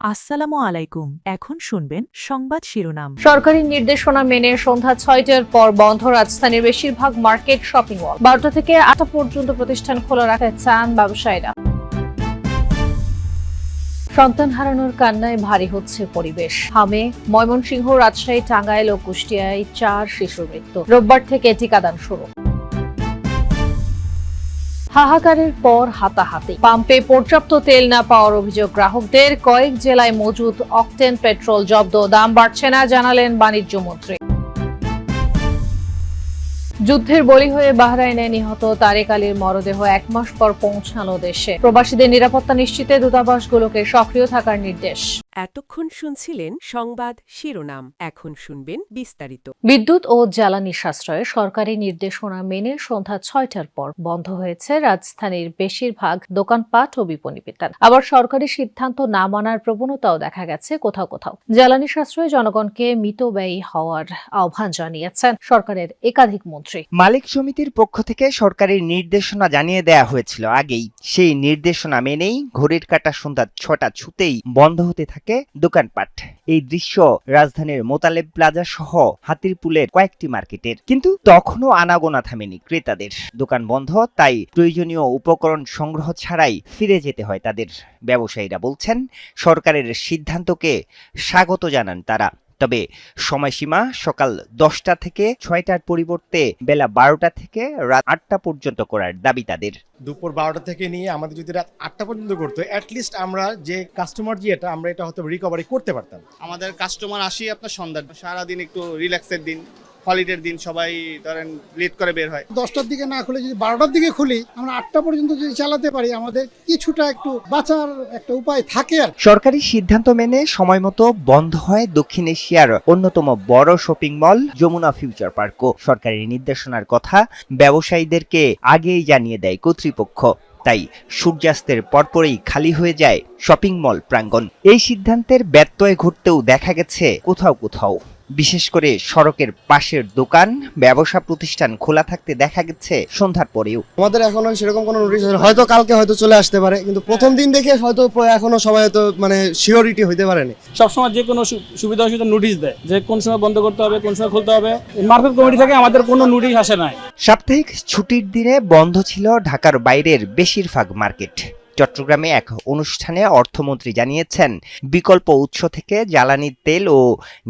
আসসালামু আলাইকুম। এখন শুনবেন সংবাদ শিরোনাম। সরকারি নির্দেশনা মেনে সন্ধ্যা ৬টার পর বন্ধ রাজধানীর বেশিরভাগ মার্কেট, শপিং মল। ১২টা থেকে ৮টা পর্যন্ত প্রতিষ্ঠান খোলা রাখতে চান ব্যবসায়ীরা। সন্তান হারানোর কান্নায় ভারী হচ্ছে পরিবেশ। হামে, ময়মনসিংহ, রাজশাহী, টাঙ্গাইল ও কুষ্টিয়ায় ৪ শিশুর মৃত্যু। রোববার থেকে টিকাদান শুরু। হাহাকারের পর হাতাহাতি। পাম্পে পর্যাপ্ত তেল না পাওয়ার অভিযোগ গ্রাহকদের। কয়েক জেলায় মজুদ অকটেন পেট্রোল জব্দ, দাম বাড়ছে না জানালেন বাণিজ্য মন্ত্রী। যুদ্ধের বলি হয়ে বাহরাইনে নিহত তারেক আলীর মরদেহ ১ মাস পর পৌঁছানো দেশে। প্রবাসীদের নিরাপত্তা নিশ্চিতে দূতাবাসগুলোকে সক্রিয় থাকার নির্দেশ। এতক্ষণ শুনছিলেন সংবাদ শিরোনাম, এখন শুনবেন বিস্তারিত। বিদ্যুৎ ও জ্বালানি সাশ্রয়ে সরকারি নির্দেশনা মেনে সন্ধ্যা ৬টার পর বন্ধ হয়েছে রাজধানীর বেশিরভাগ দোকানপাট ও বিপণী বিতান। আবার সরকারি সিদ্ধান্ত না মানার প্রবণতাও দেখা গেছে কোথাও কোথাও। জ্বালানি সাশ্রয়ে জনগণকে মিতব্যয়ী হওয়ার আহ্বান জানিয়েছেন সরকারের একাধিক মন্ত্রী। মালিক সমিতির পক্ষ থেকে সরকারের নির্দেশনা জানিয়ে দেয়া হয়েছিল আগেই। সেই নির্দেশনা মেনেই ঘড়ির কাঁটা সন্ধ্যা ৬টা ছুতেই বন্ধ হতে থাকে দোকানপাট। এই দৃশ্য রাজধানীর মোতালেব প্লাজা সহ হাতিরপুলের কয়েকটি মার্কেটের। কিন্তু তখনও আনাগোনা থামেনি ক্রেতাদের। দোকান বন্ধ, তাই প্রয়োজনীয় উপকরণ সংগ্রহ ছাড়াই ফিরে যেতে হয় তাদের। ব্যবসায়ীরা বলছেন, সরকারের সিদ্ধান্তকে স্বাগত জানান তারা। তবে সময়সীমা সকাল 10টা থেকে 6টার পরিবর্তে বেলা 12টা থেকে রাত 8টা পর্যন্ত করার দাবি তাদের। দুপুর 12টা থেকে নিয়ে আমাদের যদি রাত 8টা পর্যন্ত করতে, অ্যাটলিস্ট আমরা যে কাস্টমার আমরা এটা হয়তো রিকভারি করতে পারতাম। আমাদের কাস্টমার আসি আপনার সন্ধ্যা, সারাদিন একটু রিল্যাক্সের দিন, হলিডের দিন, সবাই ধরেন লেট করে বের হয়। 10টার দিকে না খুলে যদি 12টার দিকে খুলি, আমরা 8টা পর্যন্ত যদি চালাতে পারি, আমাদের কিছুটা একটু বাঁচার একটা উপায় থাকে। আর সরকারি সিদ্ধান্ত মেনে সময় মতো বন্ধ হয় দক্ষিণ এশিয়ার অন্যতম বড় শপিং মল যমুনা ফিউচার পার্কও। সরকারি নির্দেশনার কথা ব্যবসায়ীদেরকে আগেই জানিয়ে দেয় কর্তৃপক্ষ। তাই সূর্যাস্তের পরপরই খালি হয়ে যায় শপিং মল প্রাঙ্গণ। এই সিদ্ধান্তের ব্যত্যয় ঘটতেও দেখা গেছে কোথাও কোথাও। বিশেষ করে সড়কের পাশের দোকান, ব্যবসা প্রতিষ্ঠান খোলা থাকতে দেখা গেছে সন্ধ্যার পরেও। আমাদের এখনো সেরকম কোনো নোটিশ হয়তো কালকে হয়তো চলে আসতে পারে, কিন্তু প্রথম দিন দেখে হয়তো এখনো সবাই হয়তো শিওরিটি হইতে পারেনি। সবসময় যে কোনো সুবিধা অসুবিধা নোটিশ দেয় যে কোন সময় বন্ধ করতে হবে, কোন সময় খুলতে হবে। মার্কেট কমিটি থেকে আমাদের কোনো নোটিশ আসে নাই। সাপ্তাহিক ছুটির দিনে বন্ধ ছিল ঢাকার বাইরের বেশিরভাগ মার্কেট। চট্টগ্রামে এক অনুষ্ঠানে অর্থমন্ত্রী জানিয়েছেন, বিকল্প উৎস থেকে জ্বালানি তেল ও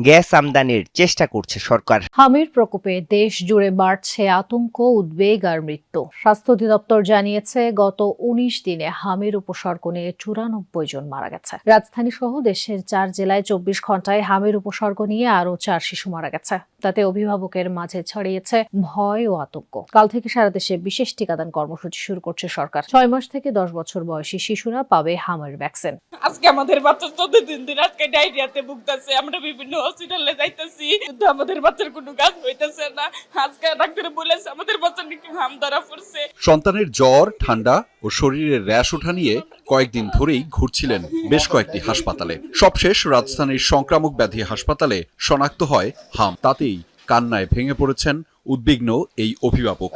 গ্যাস আমদানির চেষ্টা করছে সরকার। হামির প্রকোপে দেশ জুড়ে বাড়ছে আতঙ্ক, উদ্বেগ আর মৃত্যু। স্বাস্থ্য অধিদপ্তর জানিয়েছে, গত ১৯ দিনে হামির উপসর্গ নিয়ে ৯৪ জন মারা গেছে। রাজধানী সহ দেশের ৪ জেলায় ২৪ ঘন্টায় হামির উপসর্গ নিয়ে আরও ৪ শিশু মারা গেছে। তাতে অভিভাবকের মাঝে ছড়িয়েছে ভয় ও আতঙ্ক। কাল থেকে সারা দেশে বিশেষ টিকাদান কর্মসূচি শুরু করছে সরকার। ৬ মাস থেকে ১০ বছর বয়সী শিশুরা পাবে হামের ভ্যাকসিন। আজকে আমাদের বাচ্চা ১৪ দিন আজকে ডায়রিয়াতে ভুগতেছে। আমরা বিভিন্ন হসপিটালে যাইতেছি, কিন্তু আমাদের বাচ্চার কোনো কাজ হইতেছে না। আজকে ডাক্তার বলেছে আমাদের বাচ্চার একটু হাম ধরা পড়ছে। সন্তানের জ্বর, ঠান্ডা ও শরীরের র্যাশ ওঠা নিয়ে কয়েকদিন ধরেই ঘুরছিলেন বেশ কয়েকটি হাসপাতালে। সবশেষ রাজধানীর সংক্রামক ব্যাধি হাসপাতালে শনাক্ত হয় হাম। তাতেই কান্নায় ভেঙে পড়েছেন উদ্বিগ্ন এই অভিভাবক।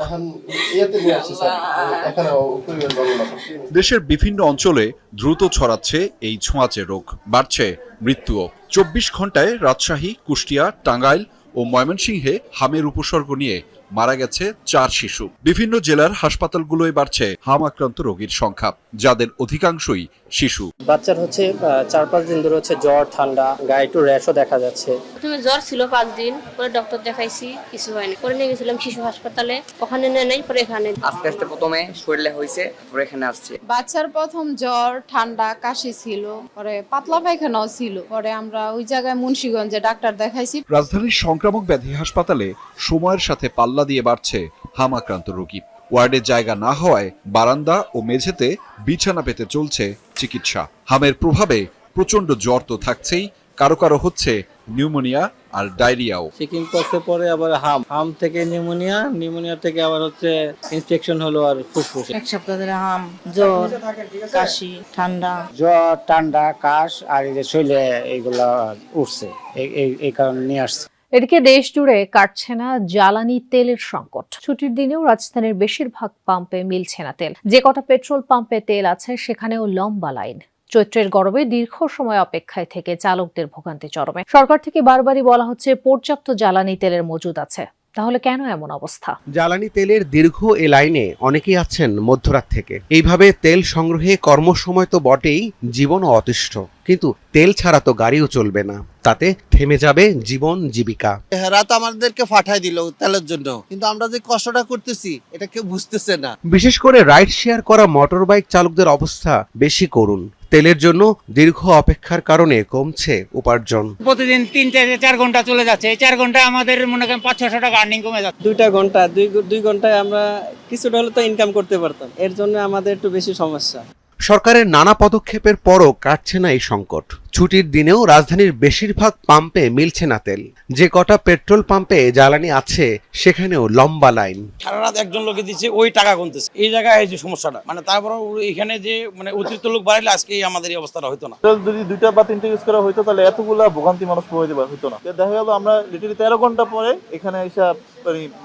দেশের বিভিন্ন অঞ্চলে দ্রুত ছড়াচ্ছে এই ছোঁয়াচে রোগ, বাড়ছে মৃত্যুও। ২৪ ঘন্টায় রাজশাহী, কুষ্টিয়া, টাঙ্গাইল ও ময়মনসিংহে হামের উপসর্গ নিয়ে মারা গেছে ৪ শিশু। বিভিন্ন জেলার হাসপাতালগুলোয় বাড়ছে হাম আক্রান্ত রোগীর সংখ্যা, যাদের অধিকাংশই শিশু। বাচ্চার ৪-৫ দিন ধরে জ্বর, ঠান্ডা, গায়ে একটু র্যাশও দেখা যাচ্ছে। প্রথমে জ্বর ছিল ৫ দিন, পরে ডক্টর দেখাইছি, কিছু হয়নি। পরে নিয়ে গেছিলাম শিশু হাসপাতালে, ওখানে নেই, পরে এখানে। আস্তে আস্তে প্রথমে শরীরে হয়েছে, পরে এখানে আসছে। বাচ্চার প্রথম জ্বর, ঠান্ডা, কাশি ছিল, পরে পাতলা পায়খানাও ছিল। পরে আমরা ওই জায়গায় মুন্সিগঞ্জে ডাক্তার দেখাইছি। রাজধানীর সংক্রামক ব্যাধি হাসপাতালে সময়ের সাথে পাল্লা দিয়ে বাড়ছে হাম আক্রান্ত রোগী। ওয়ার্ডে জায়গা না হওয়ায় বারান্দা ও মেঝেতে বিছানা পেতে চলছে চিকিৎসা। হামের প্রভাবে প্রচন্ড জ্বর তো থাকছেই, কারো কারো হচ্ছে নিউমোনিয়া আর ডায়রিয়াও। চিকেন পক্সে পরে আবার হাম থেকে নিউমোনিয়া থেকে আবার ইনফেকশন হলো আর ফুসফুসে। ১ সপ্তাহ ধরে হাম, জ্বর, কাশি, ঠান্ডা। জ্বর, ঠান্ডা, কাশ আর এই যে শরীরে এইগুলা উঠছে, এই কারণে নিয়ে আসছে। এদিকে দেশ জুড়ে কাটছে না জ্বালানি তেলের সংকট। ছুটির দিনেও রাজধানীর বেশিরভাগ পাম্পে মিলছে না তেল। যে কটা পেট্রোল পাম্পে তেল আছে সেখানেও লম্বা লাইন। চৈত্রের গরমে দীর্ঘ সময় অপেক্ষায় থেকে চালকদের ভোগান্তি চরমে। সরকার থেকে বারবারই বলা হচ্ছে পর্যাপ্ত জ্বালানি তেলের মজুদ আছে, তাহলে কেন এমন অবস্থা? জ্বালানি তেলের দীর্ঘ এ লাইনে অনেকেই আছেন মধ্যরাত থেকে। এইভাবে তেল সংগ্রহে কর্মসময় তো বটেই, জীবনও অতিষ্ঠ। কিন্তু তেল ছাড়া তো গাড়িও চলবে না, তাতে থেমে যাবে জীবন জীবিকা। রাত আমাদেরকে পাঠায় দিল তেলের জন্য, কিন্তু আমরা যে কষ্টটা করতেছি এটা কেউ বুঝতেছে না। বিশেষ করে রাইড শেয়ার করা মোটর বাইক চালকদের অবস্থা বেশি করুণ। তেলের জন্য দীর্ঘ অপেক্ষার কারণে কমছে উপার্জন। প্রতিদিন 3-4 ঘন্টা চলে যাচ্ছে, এই 4 ঘন্টা আমাদের মনে করেন 500-600 টাকা আর্নিং কমে যাচ্ছে। 2 ঘন্টায় আমরা কিছুটা হলে তো ইনকাম করতে পারতাম, এর জন্য আমাদের একটু বেশি সমস্যা। সরকারের নানা পদক্ষেপের পরও কাটছে না এই সংকট। ছুটির দিনেও রাজধানীর বেশিরভাগ পাম্পে মিলছে না তেল। যে কটা পেট্রোল পাম্পে জ্বালানি আছে সেখানেও লম্বা লাইন। সারা রাত একজন লোকে দিচ্ছে, ওই টাকা গুনতেছে। এই জায়গায় এই যে সমস্যাটা, মানে তারপর এখানে যে মানে অতিরিক্ত লোক বাড়াইলে আজকে আমাদের এই অবস্থাটা হতো না। যদি 2টা বা 3টা ইউজ করা হইতো তাহলে এতগুলা ভোগান্তি মানুষ প্রভাবিত হতো না। দেখা গেল আমরা লিটারি 13 ঘন্টা পরে এখানে এসে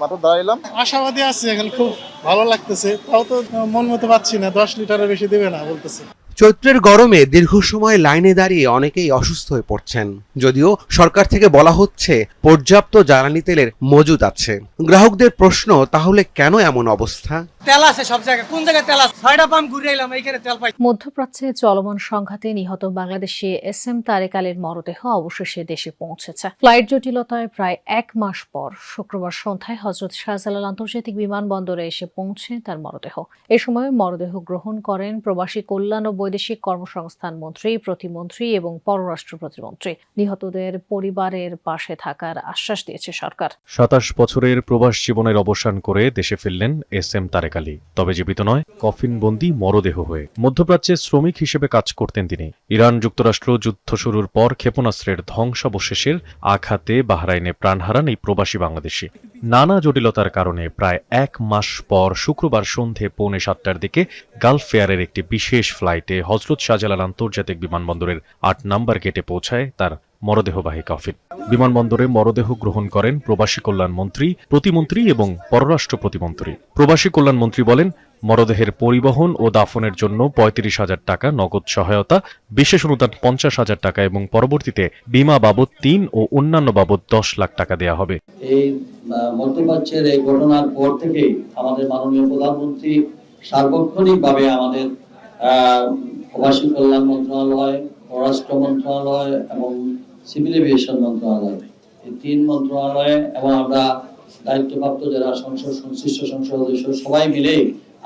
মাত্র দাঁড়াইলাম। আশাবাদী আছে, এখন খুব ভালো লাগতেছে। তাও তো মন মতো পাচ্ছি না, 10 লিটারের বেশি দেবে না বলতেছে। চৈত্রের গরমে দীর্ঘ সময় লাইনে দাঁড়িয়ে অনেকেই অসুস্থ হয়ে পড়ছেন। যদিও সরকার থেকে বলা হচ্ছে পর্যাপ্ত জ্বালানি তেলের মজুদ আছে। গ্রাহকদের প্রশ্ন, তাহলে কেন এমন অবস্থা? তেল আছে সব জায়গায়, কোন জায়গায় তেল আছে? 6টা পাম্প ঘুরে এলাম, এইখানে তেল পাই। মধ্যপ্রাচ্যে চলমান সংঘাতে নিহত বাংলাদেশি SM তারেক আলীর মরদেহ অবশেষে দেশে পৌঁছেছে। ফ্লাইট জটিলতায় প্রায় 1 মাস পর শুক্রবার সন্ধ্যায় হযরত শাহজালাল আন্তর্জাতিক বিমানবন্দরে এসে পৌঁছে তার মরদেহ। এ সময় মরদেহ গ্রহণ করেন প্রবাসী কল্যাণ ও বৈদেশিক কর্মসংস্থান মন্ত্রী, প্রতিমন্ত্রী এবং পররাষ্ট্র প্রতিমন্ত্রী। নিহতদের পরিবারের পাশে থাকার আশ্বাস দিয়েছে সরকার। 27 বছরের প্রবাস জীবনের অবসান করে দেশে ফিরলেন SM তারেক আলী। তবে জীবিত নয়, কফিনবন্দি মরদেহ হয়ে। মধ্যপ্রাচ্যে শ্রমিক হিসেবে কাজ করতেন তিনি। ইরান যুক্তরাষ্ট্র যুদ্ধ শুরুর পর ক্ষেপণাস্ত্রের ধ্বংসাবশেষের আঘাতে বাহরাইনে প্রাণ হারান এই প্রবাসী বাংলাদেশি। নানা জটিলতার কারণে প্রায় 1 মাস পর শুক্রবার সন্ধে 6:45টার দিকে গালফ এয়ারের একটি বিশেষ ফ্লাইটে হযরত শাহজালাল আন্তর্জাতিক বিমানবন্দরের 8 নম্বর গেটে পৌঁছায় তার মরদেহবাহী কফিন। বিমানবন্দরে মরদেহ গ্রহণ করেন প্রবাসী কল্যাণ মন্ত্রী, প্রতিমন্ত্রী এবং পররাষ্ট্র প্রতিমন্ত্রী। প্রবাসী কল্যাণ মন্ত্রী বলেন, মরদেহের পরিবহন ও দাফনের জন্য 35,000 টাকা নগদ সহায়তা, বিশেষ অনুদান 50,000 টাকা এবং পরবর্তীতে বিমা বাবদ 3 ও অন্যান্য বাবদ 10 লাখ টাকা দেওয়া হবে। এই মধ্যপ্রাচ্যের এই ঘটনার পর থেকে আমাদের মাননীয় প্রধানমন্ত্রী সার্বক্ষণিকভাবে আমাদের প্রবাসী কল্যাণ মন্ত্রণালয়, পররাষ্ট্র মন্ত্রণালয় এবং সিভিল এভিয়েশন মন্ত্রণালয়, এই 3 মন্ত্রণালয়ে এবং আমরা দায়িত্বপ্রাপ্ত যারা সংশ্লিষ্ট সংসদ সদস্য সবাই মিলে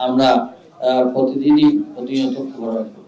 আমরা প্রতিদিনই প্রতিনিয়ত খবর রাখবো।